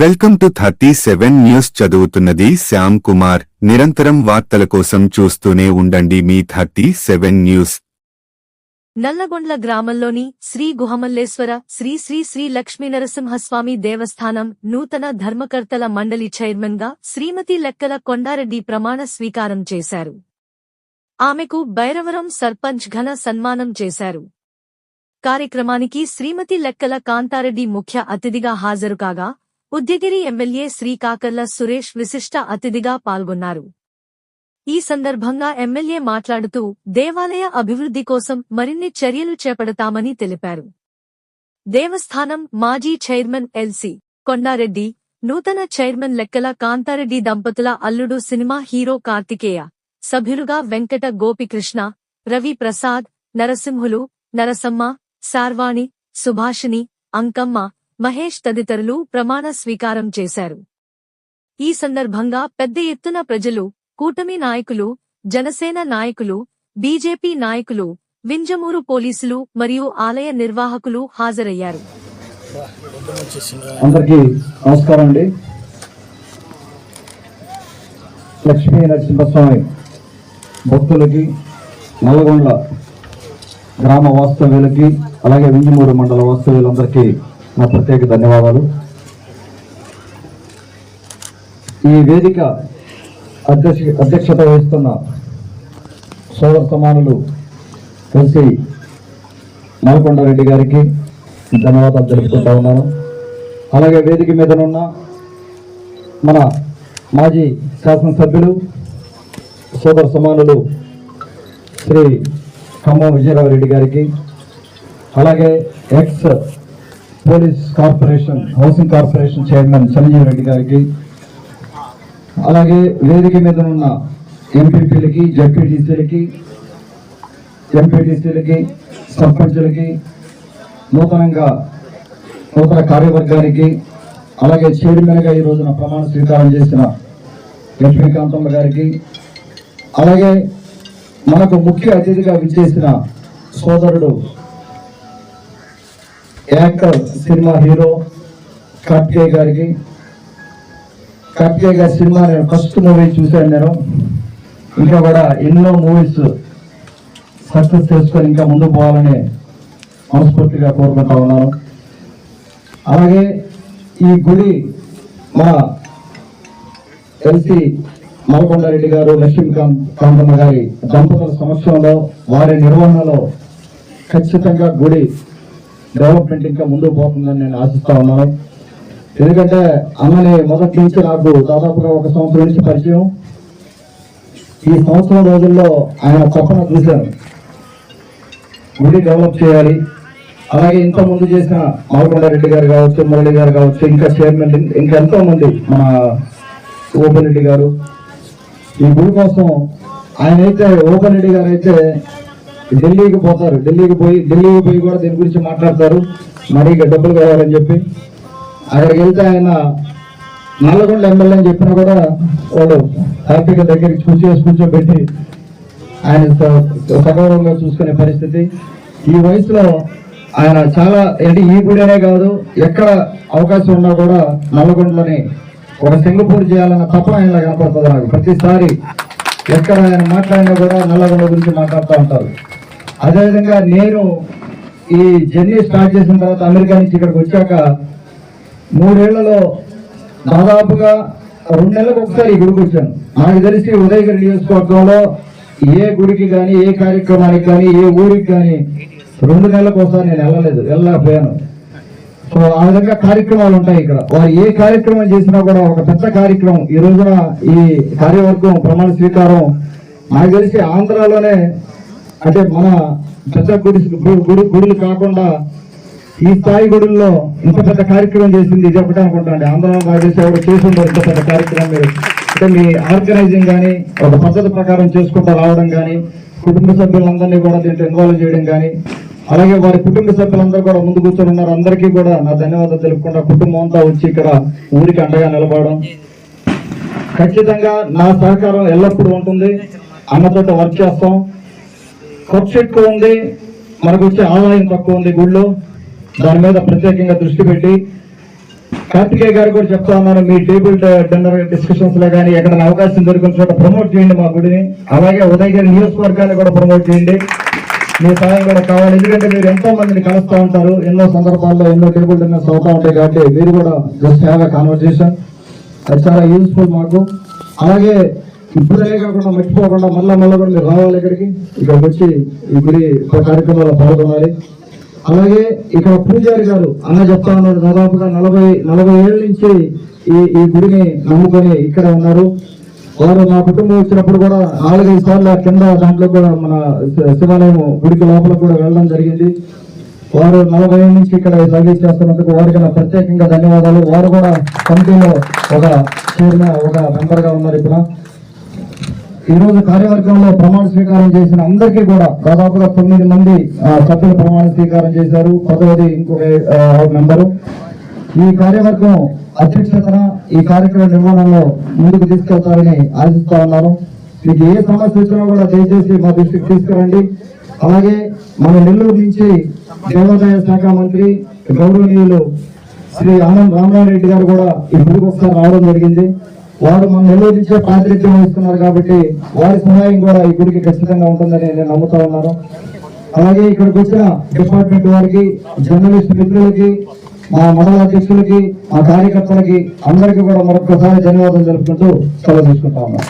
Welcome to 37 news. చదువుతున్నది శ్యామ్ కుమార్. నిరంతరం వార్తల కోసం చూస్తూనే ఉండండి మీ 37 న్యూస్. నల్లగొండ్ల గ్రామంలోని శ్రీ గుహమల్లేశ్వర శ్రీ శ్రీ శ్రీ లక్ష్మీనరసింహస్వామి దేవస్థానం నూతన ధర్మకర్తల మండలి చైర్మన్ గా శ్రీమతి లెక్కల కొండారెడ్డి ప్రమాణ స్వీకారం చేశారు. ఆమెకు బైరవరం సర్పంచ్ ఘన సన్మానం చేశారు. కార్యక్రమానికి శ్రీమతి లెక్కల కాంతారెడ్డి ముఖ్య అతిథిగా హాజరు కాగా ఉద్యగిరి ఎమ్మెల్యే శ్రీ కాకర్ల సురేష్ విశిష్ట అతిథిగా పాల్గొన్నారు. ఈ సందర్భంగా ఎమ్మెల్యే మాట్లాడుతూ దేవాలయ అభివృద్ధి కోసం మరిన్ని చర్యలు చేపడతామని తెలిపారు. దేవస్థానం మాజీ చైర్మన్ ఎల్.సి. కొండారెడ్డి, నూతన చైర్మన్ లెక్కల కాంతారెడ్డి దంపతుల అల్లుడు సినిమా హీరో కార్తికేయ, సభ్యులుగా వెంకట గోపికృష్ణ, రవి ప్రసాద్, నరసింహులు, నరసమ్మ, శార్వాణి, సుభాషిణి, అంకమ్మ, మహేష్ తదితరులు ప్రమాణ స్వీకారం చేశారు. ఈ సందర్భంగా పెద్ద ఎత్తున ప్రజలు, కూటమి నాయకులు, జనసేన నాయకులు, బీజేపీ నాయకులు, వింజమూరు పోలీసులు మరియు ఆలయ నిర్వాహకులు హాజరయ్యారు. అందరికీ నమస్కారం అండి. లక్ష్మీ నరసింహస్వామి భక్తులకి, నల్లగొండ్ల గ్రామ వాస్తవ్యులకి, అలాగే వింజమూరు మండల వాస్తవ్యులందరికీ నా ప్రత్యేక ధన్యవాదాలు. ఈ వేదిక అధ్యక్షత వహిస్తున్న సోదర సమానులు ఎల్.సి. కొండారెడ్డి గారికి ధన్యవాదాలు తెలుపుకుంటా ఉన్నాను. అలాగే వేదిక మీదనున్న మన మాజీ శాసనసభ్యులు సోదర సమానులు శ్రీ ఖమ్మం విజయరామరెడ్డి గారికి, అలాగే ex police corporation housing corporation chairman Sanjeev Reddy గారికి, అలాగే వేదిక మీద ఉన్న ఎంపీపీలకి, జడ్పీటీసీలకి, ఎంపీటీసీలకి, సర్పంచులకి, నూతన కార్యవర్గానికి, అలాగే చైర్మన్గా ఈ రోజున ప్రమాణ స్వీకారం చేసిన ఎంపీ కాంతమ్మ గారికి, అలాగే మనకు ముఖ్య అతిథిగా విచ్చేసిన సోదరుడు యాంకర్ సినిమా హీరో కార్తికేయ గారికి. కార్తికేయ గారి సినిమా నేను ఫస్ట్ మూవీ చూశాను. నేను ఇంకా కూడా ఎన్నో మూవీస్ సక్సెస్ చేసుకొని ఇంకా ముందుకు పోవాలని మనస్ఫూర్తిగా కోరుకుంటా ఉన్నాను. అలాగే ఈ గుడి మన ఎల్.సి. కొండారెడ్డి గారు, లక్ష్మీకాంతమ్మ గారి దంపతుల సమక్షంలో, వారి నిర్వహణలో ఖచ్చితంగా గుడి డెవలప్మెంట్ ఇంకా ముందుకు పోతుందని నేను ఆశిస్తా ఉన్నాను. ఎందుకంటే అన్నని మొదటి నుంచి నాకు దాదాపుగా 1 సంవత్సరం నుంచి పరిచయం. ఈ సంవత్సరం రోజుల్లో ఆయన తపన చూశాను, గుడి డెవలప్ చేయాలి. అలాగే ఇంత ముందు చేసిన కొండారెడ్డి గారు కావచ్చు, మురళి గారు కావచ్చు, ఇంకా చైర్మన్ ఇంకా ఎంతో మంది, మన ఓపెన్ రెడ్డి గారు, ఈ గుడి కోసం ఆయన అయితే, ఓపెన్ రెడ్డి గారు అయితే ఢిల్లీకి పోతారు. ఢిల్లీకి పోయి కూడా దీని గురించి మాట్లాడతారు. మరి డబ్బులు కావాలని చెప్పి అక్కడికి వెళ్తే ఆయన నల్లగొండ ఎమ్మెల్యే అని చెప్పినా కూడా వాళ్ళు హ్యాపీగా దగ్గరికి కూర్చోబెట్టి ఆయన సగౌరవంగా చూసుకునే పరిస్థితి. ఈ వయసులో ఆయన చాలా, అంటే ఈ గుడినే కాదు, ఎక్కడ అవకాశం ఉన్నా కూడా నల్లగొండలోని ఒక సింగపూర్ చేయాలన్న తప్ప ఆయనలా కనపడుతుంది నాకు. ప్రతిసారి ఎక్కడ ఆయన మాట్లాడినా కూడా నల్లగొండ గురించి మాట్లాడుతూ ఉంటారు. అదేవిధంగా నేను ఈ జర్నీ స్టార్ట్ చేసిన తర్వాత అమెరికా నుంచి ఇక్కడికి వచ్చాక 3 ఏళ్లలో దాదాపుగా 2 నెలలకు ఒకసారి ఈ గుడికి వచ్చాను. నాకు తెలిసి ఉదయగిరి నియోజకవర్గంలో ఏ గుడికి కానీ, ఏ కార్యక్రమానికి కానీ, ఏ ఊరికి కానీ 2 నెలలకు ఒకసారి నేను వెళ్ళలేకపోయాను. సో ఆ విధంగా కార్యక్రమాలు ఉంటాయి ఇక్కడ. వారు ఏ కార్యక్రమం చేసినా కూడా ఒక పెద్ద కార్యక్రమం. ఈ రోజున ఈ కార్యవర్గం ప్రమాణ స్వీకారం నాకు తెలిసి ఆంధ్రాలోనే, అంటే మన పెద్ద గుడులు కాకుండా ఈ స్థాయి గుడుల్లో ఇంత పెద్ద కార్యక్రమం చేసింది ఇది ఒకటే అనుకుంటాండి. ఆంధ్రలో నాకు తెలిసి ఎవరు చేసి ఉండరు ఇంత పెద్ద కార్యక్రమం. మీరు అంటే మీ ఆర్గనైజింగ్ కానీ, ఒక పద్ధతి ప్రకారం చేసుకుంటూ రావడం కానీ, కుటుంబ సభ్యులందరినీ కూడా దీంట్లో ఇన్వాల్వ్ చేయడం కానీ, అలాగే వారి కుటుంబ సభ్యులందరూ కూడా ముందు కూర్చొని ఉన్నారు. అందరికీ కూడా నా ధన్యవాదాలు తెలుపుకుంటా. కుటుంబం అంతా వచ్చి ఇక్కడ ఊరికి అండగా నిలబడడం, ఖచ్చితంగా నా సహకారం ఎల్లప్పుడూ ఉంటుంది. అన్నతోటి వర్క్ చేస్తాం. ఖర్చు ఎక్కువ ఉంది, మనకు వచ్చే ఆదాయం తక్కువ ఉంది గుడిలో. దాని మీద ప్రత్యేకంగా దృష్టి పెట్టి కార్తికేయ గారు కూడా చెప్తా ఉన్నాను, మీ టేబుల్ డిన్నర్ డిస్కషన్స్ లో కానీ ఎక్కడైనా అవకాశం దొరికిన చోట ప్రమోట్ చేయండి మా గుడిని. అలాగే ఉదయగిరి నియోజకవర్గాన్ని కూడా ప్రమోట్ చేయండి. మీ సహాయం కూడా కావాలి, ఎందుకంటే మీరు ఎంతో మందిని కలుస్తూ ఉంటారు, ఎన్నో సందర్భాల్లో ఎన్నో టేబుల్ డిన్నర్స్ అవుతా ఉంటాయి. కాబట్టి మీరు కూడా జస్ట్ హ్యావ్ ఎ కాన్వర్సేషన్, అది చాలా యూజ్ఫుల్ మాకు. అలాగే ఇప్పుడే కాకుండా మర్చిపోకుండా మళ్ళా కూడా మీరు రావాలి ఇక్కడికి వచ్చి ఈ గుడి కార్యక్రమాల్లో పాల్గొనాలి. అలాగే ఇక్కడ పూజారి గారు అన్న చెప్తా ఉన్నారు, దాదాపుగా 40 ఏళ్ళ నుంచి ఈ గుడిని నమ్ముకొని ఇక్కడ ఉన్నారు. వారు మా కుటుంబం వచ్చినప్పుడు కూడా 4-5 సార్లు కింద దాంట్లో కూడా మన శివాలయం గుడికి లోపల కూడా వెళ్ళడం జరిగింది. వారు 40 ఏళ్ళ నుంచి ఇక్కడ సర్వీస్ చేస్తున్నందుకు వారికి నా ప్రత్యేకంగా ధన్యవాదాలు. వారు కూడా కమిటీలో ఒక మెంబర్ గా ఉన్నారు. ఇప్పుడు ఈ రోజు కార్యవర్గంలో ప్రమాణ స్వీకారం చేసిన అందరికీ కూడా దాదాపుగా 9 మంది సభ్యులు ప్రమాణ స్వీకారం చేశారు. 10వది ఇంకొక మెంబరు. ఈ కార్యవర్గం అధ్యక్షతన ఈ కార్యక్రమ నిర్వహణలో ముందుకు తీసుకెళ్తారని ఆశిస్తా ఉన్నాను. మీకు ఏ సమస్య వచ్చినా కూడా దయచేసి మా దృష్టికి తీసుకురండి. అలాగే మన నెల్లూరు నుంచి దేవాదాయ శాఖ మంత్రి గౌరవనీయులు శ్రీ ఆనంద్ రామనారెడ్డి గారు కూడా ఈ గుడికి ఒకసారి రావడం జరిగింది. వారు మన నెల్లూరు నుంచే ప్రాతినిధ్యం వహిస్తున్నారు కాబట్టి వారి సహాయం కూడా ఈ గుడికి ఖచ్చితంగా ఉంటుందని నేను నమ్ముతా ఉన్నాను. అలాగే ఇక్కడికి వచ్చిన డిపార్ట్మెంట్ వారికి, జర్నలిస్ట్ మిత్రులకి, మా మండల అధ్యక్షులకి, మా కార్యకర్తలకి అందరికీ కూడా మరొకసారి ధన్యవాదాలు తెలుపుకుంటూ సెలవు తీసుకుంటా ఉన్నాను.